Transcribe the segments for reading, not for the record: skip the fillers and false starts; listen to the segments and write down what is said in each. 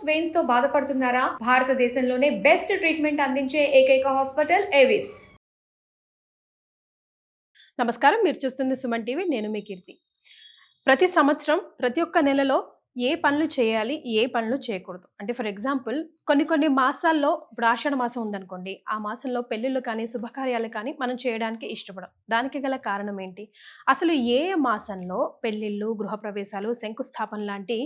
Veins తో బాధపడుతున్నారా? భారతదేశంలోనే బెస్ట్ ట్రీట్మెంట్ అందించే ఏకైక హాస్పిటల్ ఏవిస్. నమస్కారం, మీరు చూస్తుంది సుమన్ టీవీ. నేను మీ కీర్తి. ప్రతి సంవత్సరం ప్రతి ఒక్క నెలలో ఏ పనులు చేయాలి, ఏ పనులు చేయకూడదు అంటే ఫర్ ఎగ్జాంపుల్ కొన్ని మాసాల్లో, ఇప్పుడు ఆషాఢ మాసం ఉందనుకోండి, ఆ మాసంలో పెళ్ళిళ్ళు కానీ శుభకార్యాలు కానీ మనం చేయడానికి ఇష్టపడం. దానికి గల కారణం ఏంటి? అసలు ఏ మాసంలో పెళ్ళిళ్ళు, గృహప్రవేశాలు, శంకుస్థాపన లాంటి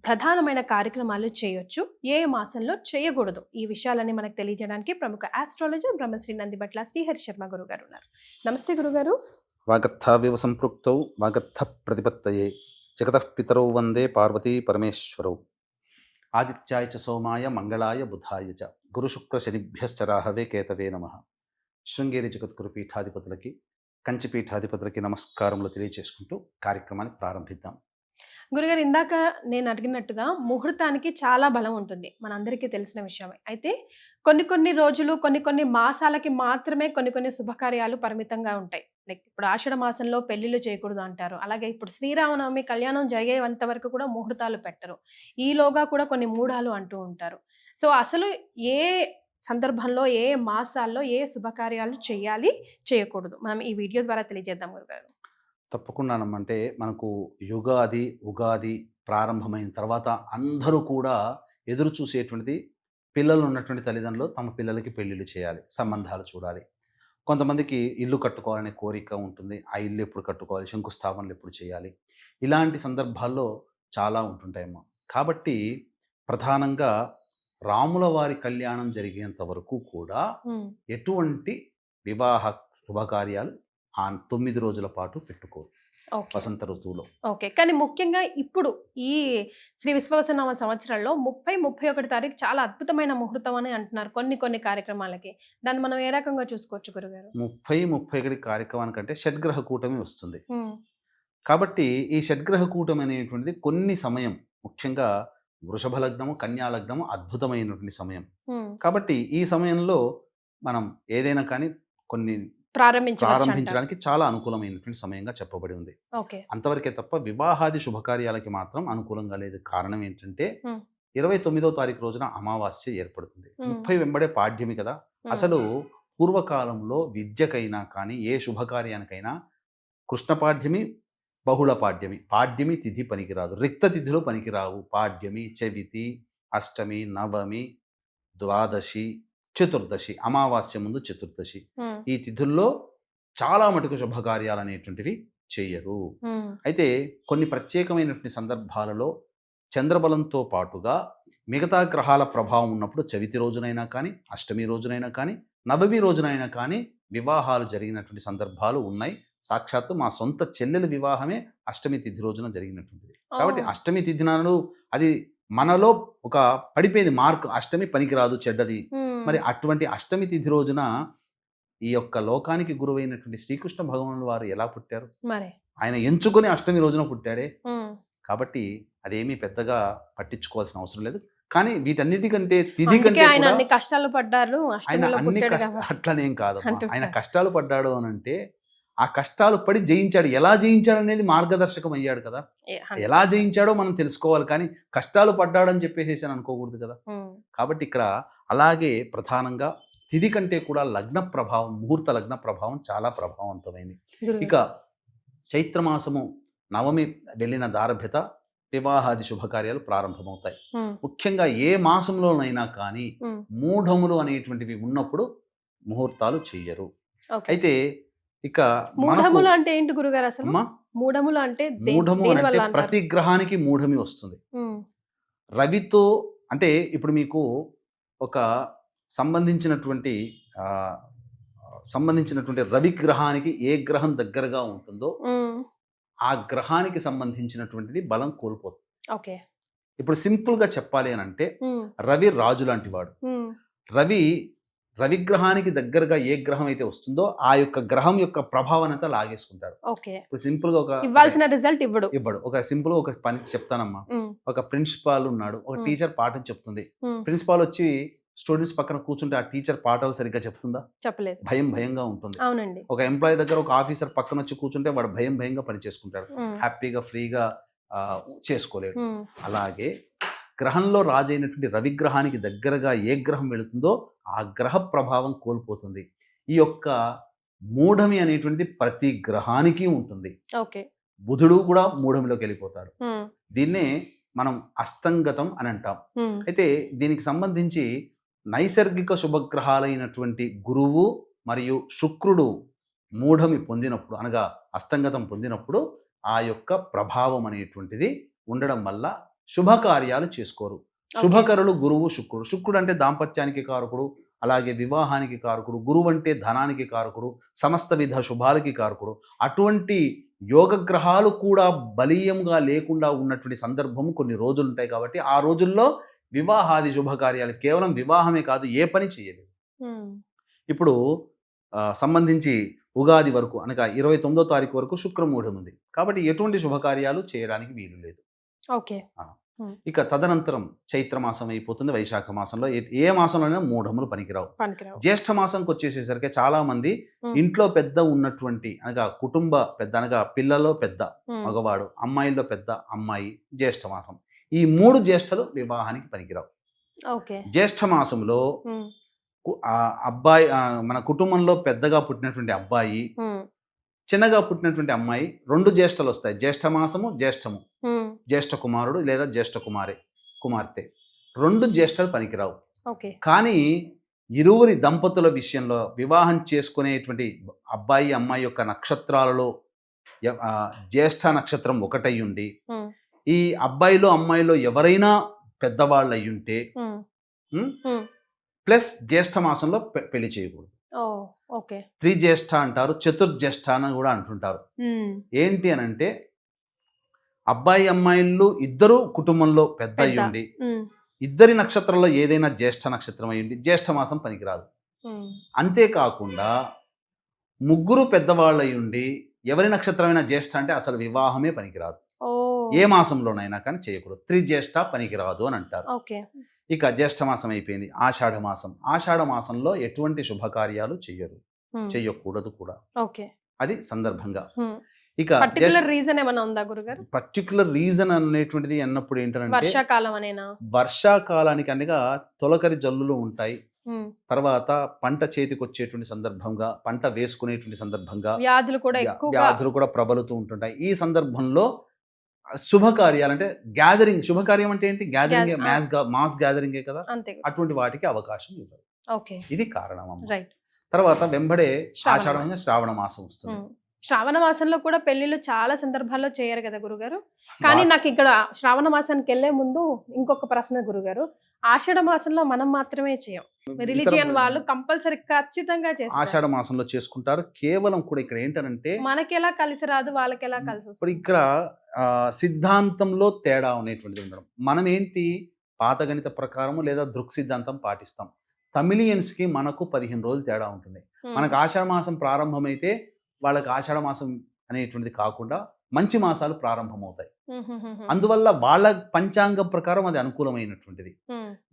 ప్రధానమైన కార్యక్రమాలు చేయొచ్చు, ఏ మాసంలో చేయకూడదు, ఈ విషయాలన్నీ మనకు తెలియజేయడానికి ప్రముఖ ఆస్ట్రాలజర్ బ్రహ్మశ్రీ నందిబట్ల శ్రీహరి శర్మ గురుగారు ఉన్నారు. నమస్తే గురుగారు. వాగర్థావివ సంపృక్తౌ వాగర్థ ప్రతిపత్తయే జగతః పితరౌ వందే పార్వతీ పరమేశ్వరౌ. ఆదిత్యాయ చ సోమాయ మంగళాయ బుధాయ చ గురుశుక్ర శనిభ్యశ్చ రాహవే కేతవే నమః. శృంగేరి జగద్గురు పీఠాధిపతులకి, కంచి పీఠాధిపతులకి నమస్కారములు తెలియజేసుకుంటూ కార్యక్రమాన్ని ప్రారంభిద్దాం. గురుగారు, ఇందాక నేను అడిగినట్టుగా ముహూర్తానికి చాలా బలం ఉంటుంది, మనందరికీ తెలిసిన విషయమే. అయితే కొన్ని రోజులు, కొన్ని మాసాలకి మాత్రమే కొన్ని శుభకార్యాలు పరిమితంగా ఉంటాయి. లైక్ ఇప్పుడు ఆషాఢ మాసంలో పెళ్లిళ్ళు చేయకూడదు అంటారు. అలాగే ఇప్పుడు శ్రీరామనవమి కళ్యాణం జరిగేంత వరకు కూడా ముహూర్తాలు పెట్టరు. ఈలోగా కూడా కొన్ని మూఢాలు అంటూ ఉంటారు. సో అసలు ఏ సందర్భంలో, ఏ మాసాల్లో ఏ శుభకార్యాలు చేయాలి, చేయకూడదు, మనం ఈ వీడియో ద్వారా తెలియజేద్దాం గురుగారు. తప్పకుండానమ్మంటే మనకు ఉగాది ప్రారంభమైన తర్వాత అందరూ కూడా ఎదురు చూసేటువంటిది పిల్లలు ఉన్నటువంటి తల్లిదండ్రులు తమ పిల్లలకి పెళ్ళిళ్ళు చేయాలి, సంబంధాలు చూడాలి. కొంతమందికి ఇల్లు కట్టుకోవాలనే కోరిక ఉంటుంది. ఆ ఇల్లు ఎప్పుడు కట్టుకోవాలి, శంకుస్థాపనలు ఎప్పుడు చేయాలి, ఇలాంటి సందర్భాల్లో చాలా ఉంటుంటాయేమో. కాబట్టి ప్రధానంగా రాముల వారి కళ్యాణం జరిగేంత వరకు కూడా ఎటువంటి వివాహ శుభకార్యాలు ఆ 9 రోజుల పాటు పెట్టుకోరు వసంత ఋతువులో. ఓకే, కానీ ముఖ్యంగా ఇప్పుడు ఈ శ్రీ విశ్వవసనామ సంవత్సరంలో 30-31 తారీఖు చాలా అద్భుతమైన ముహూర్తం అని అంటున్నారు కొన్ని కార్యక్రమాలకి. దాన్ని మనం ఏ రకంగా చూసుకోవచ్చు గురుగారు? 30-31 కార్యక్రమానికంటే షడ్గ్రహ కూటమి వస్తుంది. కాబట్టి ఈ షడ్గ్రహ కూటమి అనేటువంటిది కొన్ని సమయం, ముఖ్యంగా వృషభ లగ్నము, కన్యా లగ్నము అద్భుతమైనటువంటి సమయం. కాబట్టి ఈ సమయంలో మనం ఏదైనా కానీ కొన్ని ప్రారంభించడానికి చాలా అనుకూలమైనటువంటి సమయంగా చెప్పబడి ఉంది. అంతవరకే తప్ప వివాహాది శుభకార్యాలకి మాత్రం అనుకూలంగా లేదు. కారణం ఏంటంటే 29వ తారీఖు రోజున అమావాస్య ఏర్పడుతుంది. 30 వెంబడే పాడ్యమి కదా. అసలు పూర్వకాలంలో విద్యకైనా కానీ ఏ శుభకార్యానికైనా కృష్ణ పాడ్యమి, బహుళ పాడ్యమి తిథి పనికిరాదు, రిక్త తిథులు పనికిరావు. పాడ్యమి, చవితి, అష్టమి, నవమి, ద్వాదశి, చతుర్దశి, అమావాస్య ముందు చతుర్దశి, ఈ తిథుల్లో చాలా మటుకు శుభకార్యాలు అనేటువంటివి చేయరు. అయితే కొన్ని ప్రత్యేకమైనటువంటి సందర్భాలలో చంద్రబలంతో పాటుగా మిగతా గ్రహాల ప్రభావం ఉన్నప్పుడు చవితి రోజునైనా కానీ, అష్టమి రోజునైనా కానీ, నవమి రోజునైనా కానీ వివాహాలు జరిగినటువంటి సందర్భాలు ఉన్నాయి. సాక్షాత్తు మా సొంత చెల్లెల వివాహమే అష్టమి తిథి రోజున జరిగినటువంటిది. కాబట్టి అష్టమి తిథి నాడు అది మనలో ఒక పడిపోయింది మార్క్, అష్టమి పనికిరాదు, చెడ్డది. మరి అటువంటి అష్టమి తిథి రోజున ఈ యొక్క లోకానికి గురువైనటువంటి శ్రీకృష్ణ భగవానుల వారు ఎలా పుట్టారు? ఆయన ఎంచుకొని అష్టమి రోజున పుట్టాడే. కాబట్టి అదేమీ పెద్దగా పట్టించుకోవాల్సిన అవసరం లేదు. కానీ వీటన్నిటికంటే తిథి కంటే ఆయన అన్ని కష్టాలు పడ్డారు. ఆయన అట్లనేం కాదు. ఆయన కష్టాలు పడ్డాడు అని అంటే ఆ కష్టాలు పడి జయించాడు. ఎలా జయించాడు అనేది మార్గదర్శకం అయ్యాడు కదా. ఎలా జయించాడో మనం తెలుసుకోవాలి, కానీ కష్టాలు పడ్డాడని చెప్పేసి అని అనుకోకూడదు కదా. కాబట్టి ఇక్కడ అలాగే ప్రధానంగా తిథి కంటే కూడా లగ్న ప్రభావం, ముహూర్త లగ్న ప్రభావం చాలా ప్రభావవంతమైంది. ఇక చైత్రమాసము నవమి వెళ్ళిన దారభ్యత వివాహాది శుభకార్యాలు ప్రారంభమవుతాయి. ముఖ్యంగా ఏ మాసంలోనైనా కానీ మూఢములు అనేటువంటివి ఉన్నప్పుడు ముహూర్తాలు చెయ్యరు. అయితే ఇక మూఢములు అంటే ఏంటి గురుగారు? అసలు మూఢములు అంటే ప్రతి గ్రహానికి మూఢమి వస్తుంది. రవితో అంటే ఇప్పుడు మీకు ఒక సంబంధించినటువంటి రవి గ్రహానికి ఏ గ్రహం దగ్గరగా ఉంటుందో ఆ గ్రహానికి సంబంధించినటువంటిది బలం కోల్పోతుంది. ఇప్పుడు సింపుల్ గా చెప్పాలి అని అంటే రవి రాజు లాంటి వాడు. రవిగ్రహానికి దగ్గరగా ఏ గ్రహం అయితే వస్తుందో ఆ యొక్క గ్రహం యొక్క ప్రభావం అంతా లాగేసుకుంటాడు. ఇప్పుడు సింపుల్ గా ఇవ్వాల్సిన రిజల్ట్ ఇవ్వడు. ఒక సింపుల్ గా ఒక పని చెప్తానమ్మా. ఒక ప్రిన్సిపాల్ ఉన్నాడు, ఒక టీచర్ పాఠం చెప్తుంది. ప్రిన్సిపాల్ వచ్చి స్టూడెంట్స్ పక్కన కూర్చుంటే ఆ టీచర్ పాఠాలు సరిగ్గా చెప్తుందా? చెప్పలేదు. భయంగా ఉంటుంది. ఒక ఎంప్లాయీ దగ్గర ఒక ఆఫీసర్ పక్కన వచ్చి కూర్చుంటే వాడు భయంగా పని చేసుకుంటాడు, హ్యాపీగా ఫ్రీగా చేసుకోలేడు. అలాగే గ్రహంలో రాజైనటువంటి రవిగ్రహానికి దగ్గరగా ఏ గ్రహం వెళుతుందో ఆ గ్రహ ప్రభావం కోల్పోతుంది. ఈ యొక్క మూఢమి అనేటువంటిది ప్రతి గ్రహానికి ఉంటుంది. ఓకే. బుధుడు కూడా మూఢమిలోకి వెళ్ళిపోతాడు. దీన్నే మనం అస్తంగతం అని అంటాం. అయితే దీనికి సంబంధించి నైసర్గిక శుభగ్రహాలైనటువంటి గురువు మరియు శుక్రుడు మూఢమి పొందినప్పుడు అనగా అస్తంగతం పొందినప్పుడు ఆ యొక్క ప్రభావం అనేటువంటిది ఉండడం వల్ల శుభకార్యాలు చేసుకోరు. శుభకరులు గురువు శుక్రుడు. శుక్రుడు అంటే దాంపత్యానికి కారకుడు, అలాగే వివాహానికి కారకుడు. గురువు అంటే ధనానికి కారకుడు, సమస్త విధ శుభాలకి కారకుడు. అటువంటి యోగగ్రహాలు కూడా బలీయంగా లేకుండా ఉన్నటువంటి సందర్భం కొన్ని రోజులు ఉంటాయి. కాబట్టి ఆ రోజుల్లో వివాహాది శుభకార్యాలు కేవలం వివాహమే కాదు ఏ పని చేయలేదు. ఇప్పుడు సంబంధించి ఉగాది వరకు అనగా 29వ తారీఖు వరకు శుక్రమూఢం ఉంది. కాబట్టి ఎటువంటి శుభకార్యాలు చేయడానికి వీలు లేదు. ఓకే. ఇక తదనంతరం చైత్రమాసం అయిపోతుంది. వైశాఖ మాసంలో ఏ మాసంలోనైనా మూఢములు పనికిరావు. జ్యేష్ఠ మాసంకి వచ్చేసేసరికి చాలా మంది ఇంట్లో పెద్ద ఉన్నటువంటి అనగా కుటుంబ పెద్ద అనగా పిల్లలో పెద్ద మగవాడు, అమ్మాయిల్లో పెద్ద అమ్మాయి జ్యేష్ఠ మాసం. ఈ 3 జ్యేష్ఠలు వివాహానికి పనికిరావు. జ్యేష్ఠ మాసంలో అబ్బాయి మన కుటుంబంలో పెద్దగా పుట్టినటువంటి అబ్బాయి, చిన్నగా పుట్టినటువంటి అమ్మాయి 2 జ్యేష్ఠలు వస్తాయి. జ్యేష్ఠ మాసము, జ్యేష్ఠము, జ్యేష్ఠ కుమారుడు లేదా జ్యేష్ఠ కుమార్తె 2 జ్యేష్ఠలు పనికిరావు. కానీ ఇరువురి దంపతుల విషయంలో వివాహం చేసుకునేటువంటి అబ్బాయి అమ్మాయి యొక్క నక్షత్రాలలో జ్యేష్ఠ నక్షత్రం ఒకటై ఉండి ఈ అబ్బాయిలో అమ్మాయిలో ఎవరైనా పెద్దవాళ్ళు అయి ఉంటే ప్లస్ జ్యేష్ఠ మాసంలో పెళ్లి చేయకూడదు. త్రిజ్యేష్ఠ అంటారు, చతుర్జ్యేష్ఠ అని కూడా అంటుంటారు. ఏంటి అని అంటే అబ్బాయి అమ్మాయిలు ఇద్దరు కుటుంబంలో పెద్ద అయ్యుండి ఇద్దరి నక్షత్రంలో ఏదైనా జ్యేష్ఠ నక్షత్రం అయ్యుండి జ్యేష్ఠ మాసం పనికిరాదు. అంతేకాకుండా 3 పెద్దవాళ్ళు అయ్యుండి ఎవరి నక్షత్రమైనా జ్యేష్ఠ అంటే అసలు వివాహమే పనికిరాదు. ఏ మాసంలోనైనా కానీ చేయకూడదు. త్రిజ్యేష్ఠ పనికిరాదు అని అంటారు. ఇక జ్యేష్ఠ మాసం అయిపోయింది. ఆషాఢ మాసం. ఆషాఢ మాసంలో ఎటువంటి శుభకార్యాలు చెయ్యకూడదు కూడా. అది సందర్భంగా. ఇక పర్టికులర్ రీజన్ అనేటువంటిది అన్నప్పుడు ఏంటంటే వర్షాకాలానికి అనగా తొలకరి జల్లులు ఉంటాయి. తర్వాత పంట చేతికి వచ్చేటువంటి సందర్భంగా, పంట వేసుకునేటువంటి సందర్భంగా వ్యాధులు కూడా ప్రబలుతూ ఉంటుంటాయి. ఈ సందర్భంలో శుభకార్యాలంటే గ్యాదరింగ్, శుభకార్యం అంటే ఏంటి? గ్యాదరింగ్, మాస్ గ్యాదరింగే కదా. అటువంటి వాటికి అవకాశం ఇవ్వరు. ఇది కారణం. తర్వాత వెంబడే ఆషాఢమైన శ్రావణ మాసం వస్తుంది. శ్రావణ మాసంలో కూడా పెళ్లిళ్ళు చాలా సందర్భాల్లో చేయరు కదా గురుగారు. కానీ నాకు ఇక్కడ శ్రావణ మాసానికి వెళ్లే ముందు ఇంకొక ప్రశ్న గురుగారు. ఆషాఢ మాసంలో మనం మాత్రమే చేయం, రిలీజియన్ వాళ్ళు కంపల్సరీ ఖచ్చితంగా చేస్తారు. ఆషాఢ మాసంలో చేసుకుంటారు. కేవలం కూడా ఇక్కడ ఏంటంటే మనకి ఎలా కలిసి రాదు, వాళ్ళకి ఎలా కలిసి వస్తుంది. ఇప్పుడు ఇక్కడ సిద్ధాంతంలో తేడా అనేటువంటిది ఉండడం. మనం ఏంటి పాత గణిత ప్రకారము లేదా దృక్ సిద్ధాంతం పాటిస్తాం. తమిళియన్స్ కి మనకు 15 రోజులు తేడా ఉంటుంది. మనకు ఆషాఢ మాసం ప్రారంభమైతే వాళ్ళకి ఆషాఢ మాసం అనేటువంటిది కాకుండా మంచి మాసాలు ప్రారంభమవుతాయి. అందువల్ల వాళ్ళ పంచాంగం ప్రకారం అది అనుకూలమైనటువంటిది.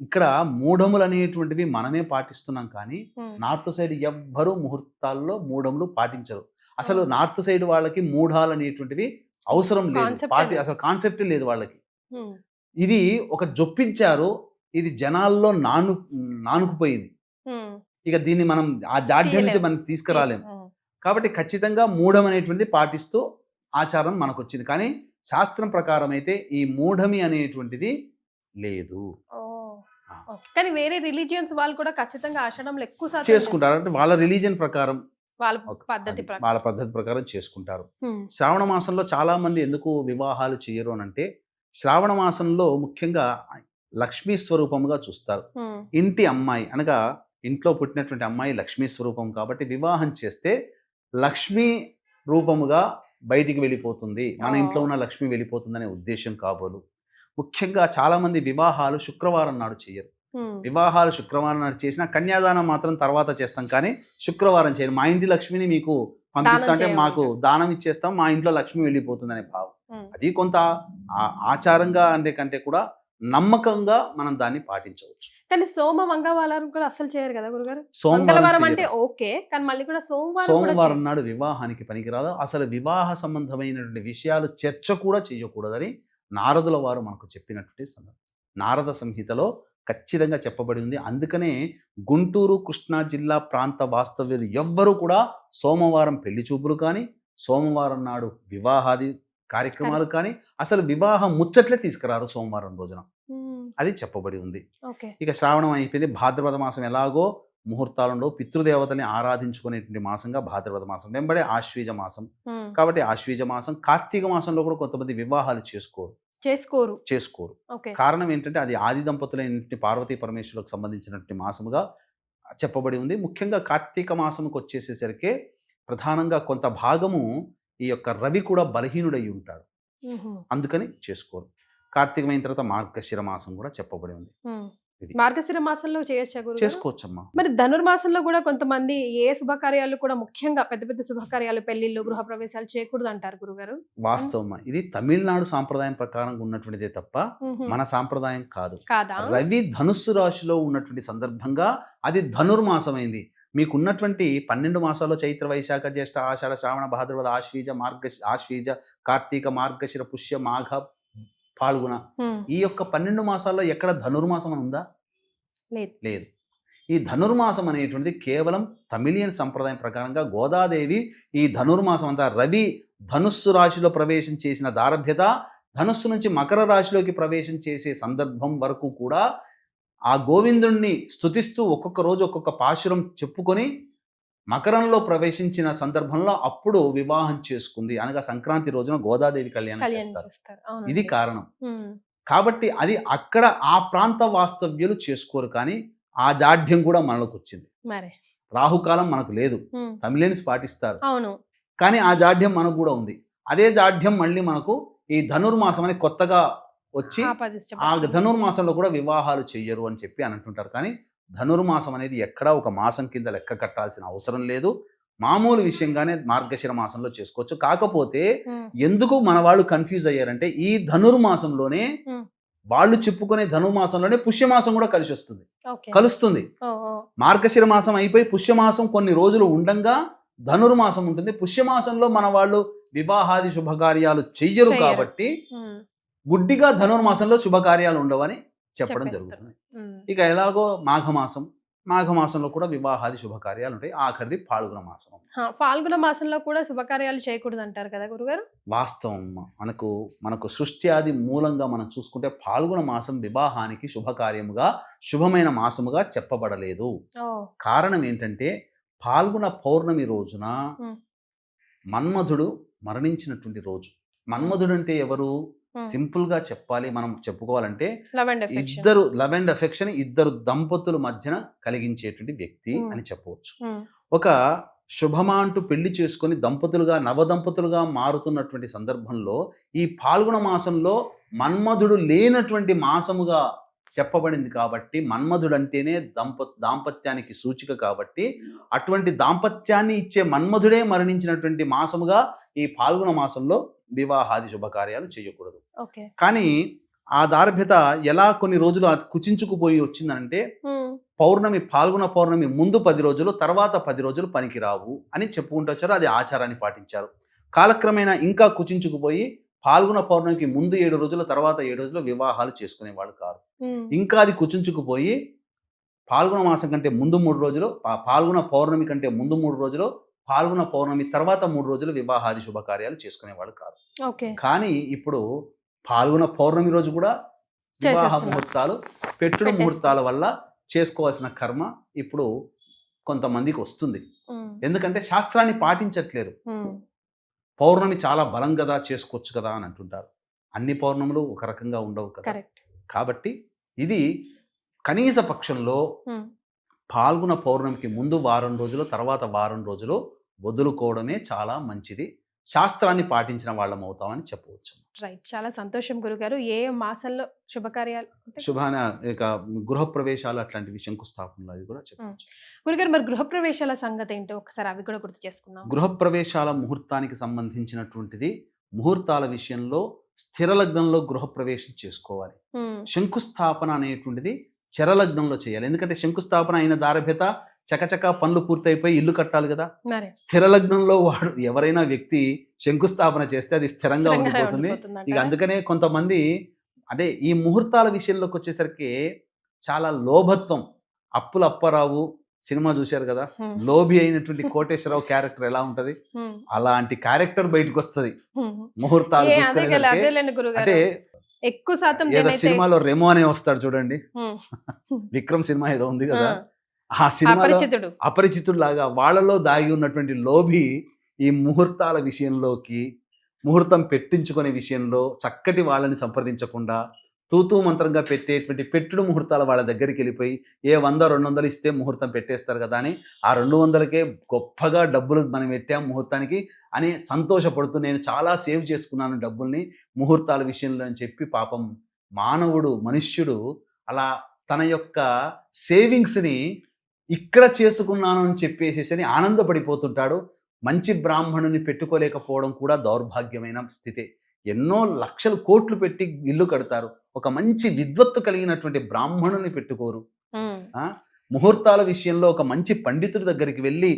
ఇక్కడ మూఢములు అనేటువంటివి మనమే పాటిస్తున్నాం. కానీ నార్త్ సైడ్ ఎవ్వరూ ముహూర్తాల్లో మూఢములు పాటించరు. అసలు నార్త్ సైడ్ వాళ్ళకి మూఢాలు అనేటువంటివి అవసరం లేదు, అసలు కాన్సెప్ట్ లేదు వాళ్ళకి. ఇది ఒక జొప్పించారు, ఇది జనాల్లో నానుకుపోయింది. ఇక దీన్ని మనం ఆ జాడ్యం నుంచి మనం తీసుకురాలేం. కాబట్టి ఖచ్చితంగా మూఢం అనేటువంటిది పాటిస్తూ ఆచారం మనకు వచ్చింది. కానీ శాస్త్రం ప్రకారం అయితే ఈ మూఢమి అనేటువంటిది లేదు. కానీ వేరే రిలీజియన్స్ వాళ్ళు కూడా ఖచ్చితంగా ఆషాఢంలో ఎక్కువ చేసుకుంటారు. అంటే వాళ్ళ రిలీజియన్ ప్రకారం, వాళ్ళ పద్ధతి ప్రకారం చేసుకుంటారు. శ్రావణ మాసంలో చాలా మంది ఎందుకు వివాహాలు చేయరు అని అంటే, శ్రావణ మాసంలో ముఖ్యంగా లక్ష్మీ స్వరూపముగా చూస్తారు. ఇంటి అమ్మాయి అనగా ఇంట్లో పుట్టినటువంటి అమ్మాయి లక్ష్మీ స్వరూపం. కాబట్టి వివాహం చేస్తే లక్ష్మీ రూపముగా బయటికి వెళ్ళిపోతుంది, మన ఇంట్లో ఉన్న లక్ష్మి వెళ్ళిపోతుంది అనే ఉద్దేశం కాబోలు. ముఖ్యంగా చాలా మంది వివాహాలు శుక్రవారం నాడు చేయరు. వివాహాలు శుక్రవారం నాడు చేసినా కన్యాదానం మాత్రం తర్వాత చేస్తాం, కానీ శుక్రవారం చేయరు. మా ఇంటి లక్ష్మిని మీకు పంపిస్తా అంటే మాకు దానం ఇచ్చేస్తాం, మా ఇంట్లో లక్ష్మి వెళ్ళిపోతుంది అనే భావం. అది కొంత ఆచారంగా అంటే కంటే కూడా నమ్మకంగా మనం దాన్ని పాటించవచ్చు. కానీ సోమ మంగళవారం కూడా అసలు చేయరు కదా గురుగారు. మంగళవారం అంటే ఓకే, కానీ మళ్ళీ కూడా సోమవారం నాడు వివాహానికి పనికిరాదు. అసలు వివాహ సంబంధమైనటువంటి విషయాలు చర్చ కూడా చేయకూడదని నారదుల వారు మనకు చెప్పినటువంటి సందర్భం. నారద సంహితలో ఖచ్చితంగా చెప్పబడి ఉంది. అందుకనే గుంటూరు కృష్ణా జిల్లా ప్రాంత వాస్తవ్యులు ఎవ్వరూ కూడా సోమవారం పెళ్లి చూపులు కానీ, సోమవారం నాడు వివాహాది కార్యక్రమాలు కానీ, అసలు వివాహం ముచ్చట్లే తీసుకురారు సోమవారం రోజున. అది చెప్పబడి ఉంది. ఇక శ్రావణం అయిపోయింది. భాద్రపద మాసం ఎలాగో ముహూర్తాలలో పితృదేవతల్ని ఆరాధించుకునేటువంటి మాసంగా భాద్రపద మాసం, వెంబడే ఆశ్వీజ మాసం. కాబట్టి ఆశ్వీజ మాసం, కార్తీక మాసంలో కూడా కొంతమంది వివాహాలు చేసుకోరు. కారణం ఏంటంటే అది ఆది దంపతులైన పార్వతీ పరమేశ్వరులకు సంబంధించినటువంటి మాసముగా చెప్పబడి ఉంది. ముఖ్యంగా కార్తీక మాసంకి వచ్చేసేసరికి ప్రధానంగా కొంత భాగము ఈ యొక్క రవి కూడా బలహీనుడై ఉంటాడు, అందుకని చేసుకోరు. కార్తీకమైన తర్వాత మార్గశిర మాసం కూడా చెప్పబడి ఉంది. మార్గశిర మాసంలో చేసుకోవచ్చమ్మా. మరి ధనుర్మాసంలో కూడా కొంతమంది ఏ శుభకార్యాలు కూడా ముఖ్యంగా పెద్ద పెద్ద శుభకార్యాలు, పెళ్లిళ్ళు, గృహప్రవేశాలు చేయకూడదు అంటారు గురుగారు. వాస్తవమ్మా, ఇది తమిళనాడు సాంప్రదాయం ప్రకారం ఉన్నటువంటిదే తప్ప మన సాంప్రదాయం కాదు. రవి ధనుస్సు రాశిలో ఉన్నటువంటి సందర్భంగా అది ధనుర్మాసమైంది. మీకున్నటువంటి 12 మాసాల్లో చైత్ర, వైశాఖ, జ్యేష్ఠ, ఆషాఢ, శ్రావణ, భాద్రపద, ఆశ్వీజ, కార్తీక, మార్గశిర, పుష్య, మాఘ, పాల్గొన, ఈ యొక్క 12 మాసాల్లో ఎక్కడ ధనుర్మాసం అని ఉందా? లేదు. ఈ ధనుర్మాసం అనేటువంటిది కేవలం తమిళియన్ సంప్రదాయం ప్రకారంగా గోదాదేవి ఈ ధనుర్మాసం అంతా రవి ధనుస్సు రాశిలో ప్రవేశం చేసిన దారభ్యత, ధనుస్సు నుంచి మకర రాశిలోకి ప్రవేశం చేసే సందర్భం వరకు కూడా ఆ గోవిందుణ్ణి స్తుతిస్తూ ఒక్కొక్క రోజు ఒక్కొక్క పాశురం చెప్పుకొని మకరంలో ప్రవేశించిన సందర్భంలో అప్పుడు వివాహం చేసుకుంది. అనగా సంక్రాంతి రోజున గోదాదేవి కళ్యాణం చేస్తారు. ఇది కారణం. కాబట్టి అది అక్కడ ఆ ప్రాంత వాస్తవ్యులు చేసుకోరు. కానీ ఆ జాఢ్యం కూడా మనలోకి వచ్చింది. రాహుకాలం మనకు లేదు, తమిళన్స్ పాటిస్తారు, కానీ ఆ జాఢ్యం మనకు కూడా ఉంది. అదే జాఢ్యం మళ్ళీ మనకు ఈ ధనుర్మాసం అని కొత్తగా వచ్చి ఆ ధనుర్మాసంలో కూడా వివాహాలు చెయ్యరు అని చెప్పి అని అంటుంటారు. కానీ ధనుర్మాసం అనేది ఎక్కడా ఒక మాసం కింద లెక్క కట్టాల్సిన అవసరం లేదు. మామూలు విషయంగానే మార్గశిర మాసంలో చేసుకోవచ్చు. కాకపోతే ఎందుకు మన వాళ్ళు కన్ఫ్యూజ్ అయ్యారంటే ఈ ధనుర్మాసంలోనే వాళ్ళు చెప్పుకునే ధనుర్మాసంలోనే పుష్యమాసం కూడా కలుస్తుంది. మార్గశిర మాసం అయిపోయి పుష్యమాసం కొన్ని రోజులు ఉండంగా ధనుర్మాసం ఉంటుంది. పుష్యమాసంలో మన వాళ్ళు వివాహాది శుభకార్యాలు చెయ్యరు కాబట్టి గుడ్డిగా ధనుర్మాసంలో శుభకార్యాలు ఉండవని చెప్పడం జరుగుతుంది. ఇక ఎలాగో మాఘమాసంలో కూడా వివాహాది శుభకార్యాలు ఉంటాయి. ఆఖరిది ఫాల్గుణ మాసం. ఫాల్గుణ మాసంలో కూడా శుభకార్యాలు చేయకూడదు అంటారు కదా గురుగారు. వాస్తవం. మనకు సృష్టి ఆది మూలంగా మనం చూసుకుంటే ఫాల్గుణ మాసం వివాహానికి శుభకార్యముగా, శుభమైన మాసముగా చెప్పబడలేదు. కారణం ఏంటంటే ఫాల్గుణ పౌర్ణమి రోజున మన్మధుడు మరణించినటువంటి రోజు. మన్మధుడు అంటే ఎవరు? సింపుల్ గా చెప్పాలి, మనం చెప్పుకోవాలంటే లవ్ అండ్ అఫెక్షన్ ఇద్దరు దంపతుల మధ్యన కలిగించేటువంటి వ్యక్తి అని చెప్పవచ్చు. ఒక శుభమా అంటూ పెళ్లి చేసుకొని నవదంపతులుగా మారుతున్నటువంటి సందర్భంలో ఈ ఫాల్గుణ మాసంలో మన్మధుడు లేనటువంటి మాసముగా చెప్పబడింది. కాబట్టి మన్మధుడు అంటేనే దాంపత్యానికి సూచిక. కాబట్టి అటువంటి దాంపత్యాన్ని ఇచ్చే మన్మధుడే మరణించినటువంటి మాసముగా ఈ ఫాల్గుణ మాసంలో వివాహాది శుభకార్యాలు చేయకూడదు. కానీ ఆ దార్భ్యత ఎలా కొన్ని రోజులు కుచించుకుపోయి వచ్చిందంటే ఫాల్గుణ పౌర్ణమి ముందు 10 రోజులు, తర్వాత 10 రోజులు పనికిరావు అని చెప్పుకుంటూ వచ్చారు. అది ఆచారాన్ని పాటించారు. కాలక్రమేణా ఇంకా కుచించుకుపోయి ఫాల్గుణ పౌర్ణమికి ముందు 7 రోజులు, తర్వాత 7 రోజులు వివాహాలు చేసుకునేవాళ్ళు కాదు. ఇంకా అది కుచించుకుపోయి ఫాల్గుణ మాసం కంటే ముందు 3 రోజులు, ఫాల్గుణ పౌర్ణమి కంటే ముందు 3 రోజులు, ఫాల్గుణ పౌర్ణమి తర్వాత 3 రోజులు వివాహాది శుభకార్యాలు చేసుకునేవాళ్ళు కాదు. కానీ ఇప్పుడు ఫాల్గుణ పౌర్ణమి రోజు కూడా వివాహ ముహూర్తాలు ముహూర్తాల వల్ల చేసుకోవాల్సిన కర్మ ఇప్పుడు కొంతమందికి వస్తుంది. ఎందుకంటే శాస్త్రాన్ని పాటించట్లేరు. పౌర్ణమి చాలా బలం కదా, చేసుకోవచ్చు కదా అని అంటుంటారు. అన్ని పౌర్ణములు ఒక రకంగా ఉండవు కదా. కాబట్టి ఇది కనీస పక్షంలో ఫాల్గుణ పౌర్ణమికి ముందు వారం రోజులు, తర్వాత వారం రోజులు వదులుకోవడమే చాలా మంచిది. శాస్త్రాన్ని పాటించిన వాళ్ళం అవుతామని చెప్పవచ్చు. రైట్, చాలా సంతోషం గురుగారు. ఏ మాసంలో శుభకార్యాలు, గృహప్రవేశాలు అట్లాంటివి, శంకుస్థాపనలు అవి కూడా చెప్పవచ్చు. గురుగారు, మరి గృహప్రవేశాల సంగతి ఏంటో ఒకసారి అవి కూడా గుర్తు చేసుకుందాం. గృహప్రవేశాల ముహూర్తానికి సంబంధించినటువంటిది, ముహూర్తాల విషయంలో స్థిర లగ్నంలో గృహప్రవేశం చేసుకోవాలి. శంకుస్థాపన అనేటువంటిది చరలగ్నంలో చేయాలి. ఎందుకంటే శంకుస్థాపన అయిన దారభ్యత చకచక పనులు పూర్తయిపోయి ఇల్లు కట్టాలి కదా. స్థిర లగ్నంలో వాడు ఎవరైనా వ్యక్తి శంకుస్థాపన చేస్తే అది స్థిరంగా ఉండిపోతుంది. ఇక అందుకనే కొంతమంది అంటే ఈ ముహూర్తాల విషయంలోకి వచ్చేసరికి చాలా లోభత్వం. అప్పుల అప్పారావు సినిమా చూశారు కదా, లోభి అయినటువంటి కోటేశ్వరరావు క్యారెక్టర్ ఎలా ఉంటది, అలాంటి క్యారెక్టర్ బయటకు వస్తుంది ముహూర్తాలు చూసుకునేసరికి. అంటే ఎక్కువ శాతం ఏదో సినిమాలో రెమో అనే వస్తాడు చూడండి, విక్రమ్ సినిమా ఏదో ఉంది కదా, ఆ సినిమాలో అపరిచితుడు లాగా వాళ్ళలో దాగి ఉన్నటువంటి లోభి ఈ ముహూర్తాల విషయంలోకి, ముహూర్తం పెట్టించుకునే విషయంలో చక్కటి వాళ్ళని సంప్రదించకుండా తూతూ మంత్రంగా పెట్టేటువంటి పెట్టుడు ముహూర్తాల వాళ్ళ దగ్గరికి వెళ్ళిపోయి 100-200 ఇస్తే ముహూర్తం పెట్టేస్తారు కదా అని ఆ 200కే గొప్పగా డబ్బులు మనం పెట్టాం ముహూర్తానికి అని సంతోషపడుతూ నేను చాలా సేవ్ చేసుకున్నాను డబ్బుల్ని ముహూర్తాల విషయంలో అని చెప్పి పాపం మానవుడు మనుష్యుడు అలా తన యొక్క సేవింగ్స్ని ఇక్కడ చేసుకున్నాను అని చెప్పేసి ఆనందపడిపోతుంటాడు. మంచి బ్రాహ్మణుని పెట్టుకోలేకపోవడం కూడా దౌర్భాగ్యమైన స్థితి. ఎన్నో లక్షలు కోట్లు పెట్టి ఇల్లు కడతారు, ఒక మంచి విద్వత్తు కలిగినటువంటి బ్రాహ్మణుని పెట్టుకోరు. ముహూర్తాల విషయంలో ఒక మంచి పండితుడి దగ్గరికి వెళ్ళి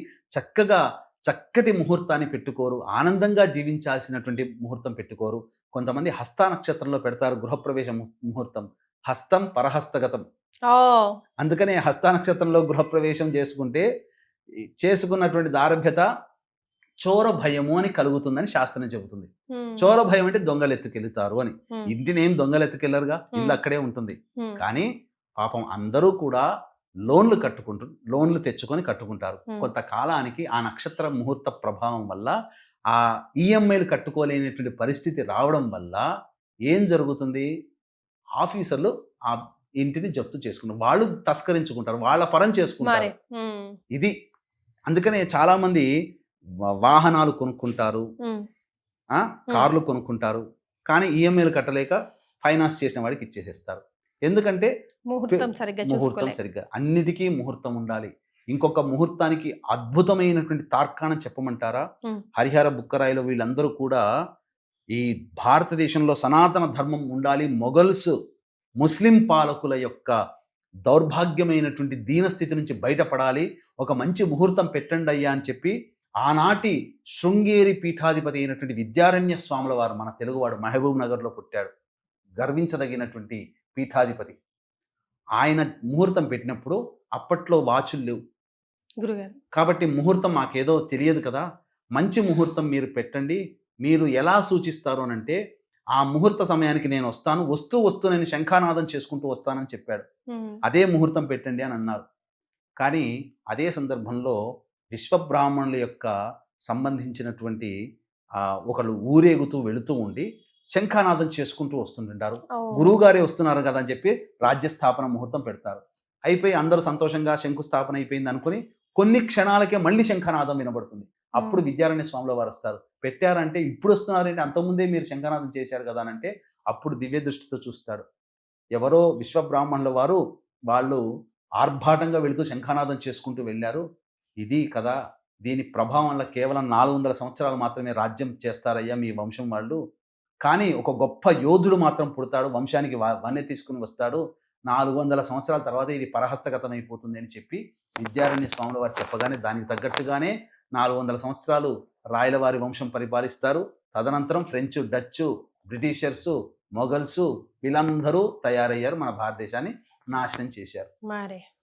చక్కటి ముహూర్తాన్ని పెట్టుకోరు, ఆనందంగా జీవించాల్సినటువంటి ముహూర్తం పెట్టుకోరు. కొంతమంది హస్త నక్షత్రంలో పెడతారు గృహప్రవేశ ముహూర్తం, హస్తం పరహస్తగతం. అందుకనే హస్త నక్షత్రంలో గృహప్రవేశం చేసుకున్నటువంటి దారభ్యత చోర భయము అని కలుగుతుందని శాస్త్రం చెబుతుంది. చోర భయం అంటే దొంగలు ఎత్తుకెళ్తారు అని. ఇంటిని ఏం దొంగలు ఎత్తుకెళ్లరుగా, ఇల్లు అక్కడే ఉంటుంది. కానీ పాపం అందరూ కూడా లోన్లు తెచ్చుకొని కట్టుకుంటారు. కొంతకాలానికి ఆ నక్షత్ర ముహూర్త ప్రభావం వల్ల ఆ ఈఎంఐలు కట్టుకోలేనటువంటి పరిస్థితి రావడం వల్ల ఏం జరుగుతుంది, ఆఫీసర్లు ఆ ఇంటిని జప్తు చేసుకుంటారు, వాళ్ళు తస్కరించుకుంటారు, వాళ్ళ పరం చేసుకుంటారు. ఇది అందుకనే చాలా మంది వాహనాలు కొనుక్కుంటారు, కార్లు కొనుక్కుంటారు, కానీ ఈఎంఐలు కట్టలేక ఫైనాన్స్ చేసిన వాడికి ఇచ్చేసేస్తారు. ఎందుకంటే ముహూర్తం సరిగ్గా, అన్నిటికీ ముహూర్తం ఉండాలి. ఇంకొక ముహూర్తానికి అద్భుతమైనటువంటి తార్కాణం చెప్పమంటారా, హరిహర బుక్కరాయిలో వీళ్ళందరూ కూడా ఈ భారతదేశంలో సనాతన ధర్మం ఉండాలి, మొఘల్స్ ముస్లిం పాలకుల యొక్క దౌర్భాగ్యమైనటువంటి దీనస్థితి నుంచి బయటపడాలి, ఒక మంచి ముహూర్తం పెట్టండి అయ్యా అని చెప్పి ఆనాటి శృంగేరి పీఠాధిపతి అయినటువంటి విద్యారణ్య స్వాముల వారు, మన తెలుగువాడు, మహబూబ్ నగర్లో పుట్టాడు, గర్వించదగినటువంటి పీఠాధిపతి. ఆయన ముహూర్తం పెట్టినప్పుడు అప్పట్లో వాచులు లేవు కాబట్టి ముహూర్తం మాకేదో తెలియదు కదా, మంచి ముహూర్తం మీరు పెట్టండి, మీరు ఎలా సూచిస్తారు అని అంటే ఆ ముహూర్త సమయానికి నేను వస్తూ నేను శంఖానాదం చేసుకుంటూ వస్తానని చెప్పాడు. అదే ముహూర్తం పెట్టండి అని అన్నారు. కానీ అదే సందర్భంలో విశ్వబ్రాహ్మణుల యొక్క సంబంధించినటువంటి ఒకళ్ళు ఊరేగుతూ వెళుతూ ఉండి శంఖానాదం చేసుకుంటూ వస్తుంటారు. గురువు గారే వస్తున్నారు కదా అని చెప్పి రాజ్యస్థాపన ముహూర్తం పెడతారు. అయిపోయి అందరూ సంతోషంగా శంకుస్థాపన అయిపోయింది అనుకుని కొన్ని క్షణాలకే మళ్ళీ శంఖనాదం వినబడుతుంది. అప్పుడు విద్యారణ్య స్వాముల వారు వస్తారు. పెట్టారంటే ఇప్పుడు వస్తున్నారంటే అంతకుముందే మీరు శంఖనాదం చేశారు కదా అని అంటే అప్పుడు దివ్య దృష్టితో చూస్తాడు. ఎవరో విశ్వబ్రాహ్మణుల వారు వాళ్ళు ఆర్భాటంగా వెళుతూ శంఖనాదం చేసుకుంటూ వెళ్ళారు, ఇది కదా, దీని ప్రభావం వల్ల కేవలం 400 సంవత్సరాలు మాత్రమే రాజ్యం చేస్తారయ్యా మీ వంశం వాళ్ళు, కానీ ఒక గొప్ప యోధుడు మాత్రం పుడతాడు, వంశానికి వన్నె తీసుకుని వస్తాడు, 400 సంవత్సరాల తర్వాత ఇది పరహస్తగతం అయిపోతుంది అని చెప్పి విద్యారణ్య స్వాముల వారు చెప్పగానే దానికి తగ్గట్టుగానే 400 సంవత్సరాలు రాయలవారి వంశం పరిపాలిస్తారు. తదనంతరం ఫ్రెంచ్, డచ్, బ్రిటిషర్సు, మొఘల్సు వీళ్ళందరూ తయారయ్యారు, మన భారతదేశాన్ని నాశనం చేశారు.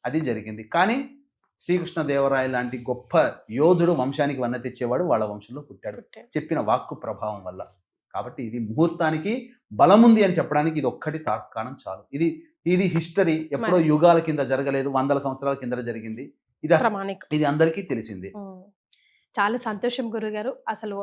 అది జరిగింది. కానీ శ్రీకృష్ణదేవరాయ లాంటి గొప్ప యోధుడు వంశానికి వన్నె తెచ్చేవాడు వాళ్ళ వంశంలో పుట్టాడు, చెప్పిన వాక్కు ప్రభావం వల్ల. కాబట్టి ఇది ముహూర్తానికి బలముంది అని చెప్పడానికి ఇది ఒక్కటి తార్కాణం చాలు. ఇది హిస్టరీ, ఎప్పుడో యుగాల కింద జరగలేదు, 100 సంవత్సరాల కింద జరిగింది. ఇది అందరికీ తెలిసింది. చాలా సంతోషం గురుగారు. అసలు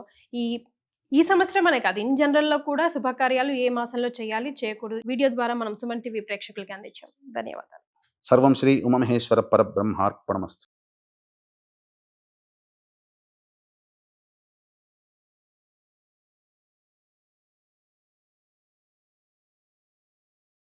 ఈ సంవత్సరం అనే కాదు, ఇన్ జనరల్లో కూడా శుభకార్యాలు ఏ మాసంలో చేయాలి, చేయకూడదు, వీడియో ద్వారా మనం సుమన్ టీవీ ప్రేక్షకులకి అందించాం. ధన్యవాదాలు. సర్వం శ్రీ ఉమామహేశ్వర పరబ్రహ్మార్పణమస్తు.